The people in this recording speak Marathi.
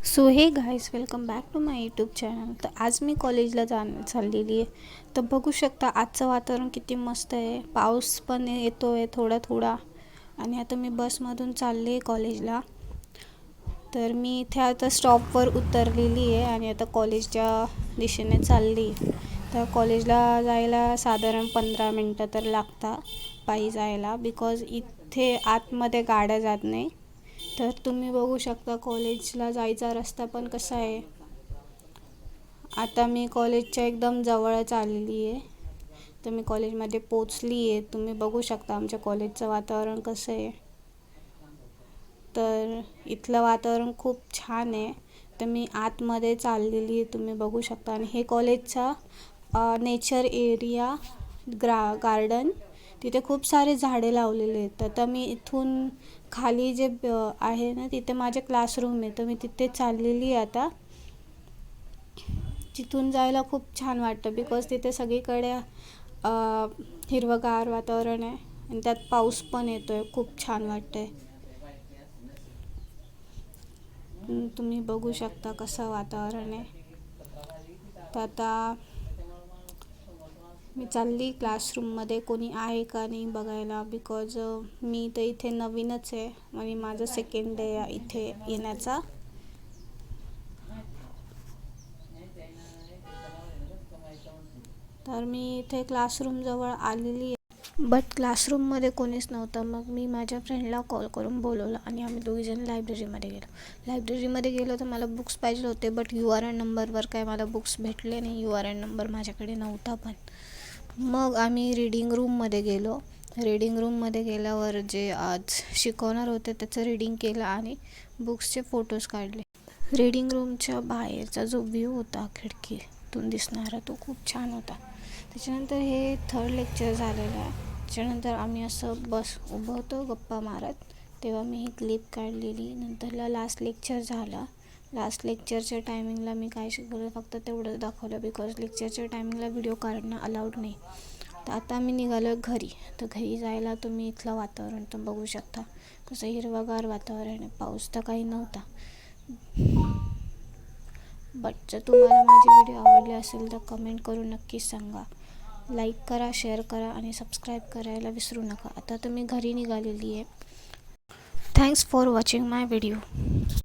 So hey guys welcome back to my YouTube channel. तर आज मी कॉलेजला चाललेली आहे. तर बघू शकता आजचं वातावरण किती मस्त आहे. पाऊस पण येतो आहे थोडा थोडा. आणि आता मी बसमधून चालले आहे कॉलेजला. तर मी इथे आता स्टॉपवर उतरलेली आहे आणि आता कॉलेजच्या दिशेने चालली. तर कॉलेजला जायला साधारण 15 मिनटं तर लागतात पायी जायला, बिकॉज इथे आतमध्ये गाड्या जात नाही. तर तुम्ही बघू शकता कॉलेजला जायचा रस्ता पण कसा आहे. आता मी कॉलेजच्या एकदम जवळच आलेली आहे. तर मी कॉलेजमध्ये पोचली आहे. तुम्ही बघू शकता आमच्या कॉलेजचं वातावरण कसं आहे. तर इथलं वातावरण खूप छान आहे. तर मी आतमध्ये चाललेली आहे, तुम्ही बघू शकता. आणि हे कॉलेजचा नेचर एरिया गार्डन, तिथे खूप सारे झाडे लावलेले आहेत. तर मी इथून खाली जे आहे ना, तिथे माझे क्लासरूम आहे. तर मी तिथे चाललेली आहे आता. तिथून जायला खूप छान वाटतं, बिकॉज तिथे सगळीकडे हिरवंगार वातावरण आहे आणि त्यात पाऊस पण येतो आहे. खूप छान वाटतं आहे. तुम्ही बघू शकता कसं वातावरण आहे. तर आता मी चालली क्लासरूममध्ये कोणी आहे का नाही बघायला, बिकॉज मी तर इथे नवीनच आहे आणि माझं सेकंड डे इथे येण्याचा. तर मी इथे क्लासरूमजवळ आलेली आहे, बट क्लासरूममध्ये कोणीच नव्हतं. मग मी माझ्या फ्रेंडला कॉल करून बोलवलं आणि आम्ही दोघीजण लायब्ररीमध्ये गेलो. तर मला बुक्स पाहिजे होते, बट URN नंबरवर काय मला बुक्स भेटले नाही. URN नंबर माझ्याकडे नव्हता पण. मग आम्ही रीडिंग रूममध्ये गेलो. रीडिंग रूममध्ये गेल्यावर जे आज शिकवणार होते त्याचं रीडिंग केलं आणि बुक्सचे फोटोज काढले. रीडिंग रूमच्या बाहेरचा जो व्ह्यू होता खिडकीतून दिसणारा, तो खूप छान होता. त्याच्यानंतर हे 3rd लेक्चर झालेलं आहे. त्याच्यानंतर आम्ही असं उभं होतो गप्पा मारत, तेव्हा मी ही क्लिप काढलेली. नंतरला लास्ट लेक्चर झाला. लास्ट लेक्चरच्या टायमिंगला मी काय शिकवलं फक्त तेवढंच दाखवलं, बिकॉज लेक्चरच्या टायमिंगला व्हिडिओ काढणं अलाउड नाही. तर आता आम्ही निघालो घरी. तर घरी जायला तुम्ही इथलं वातावरण तर बघू शकता कसं हिरवंगार वातावरण आहे. पाऊस तर काही नव्हता. बट जर तुम्हाला माझी व्हिडिओ आवडली असेल तर कमेंट करून नक्कीच सांगा. लाईक करा, शेअर करा आणि सबस्क्राईब करायला विसरू नका. आता तर मी घरी निघालेली आहे. Thanks for watching my video.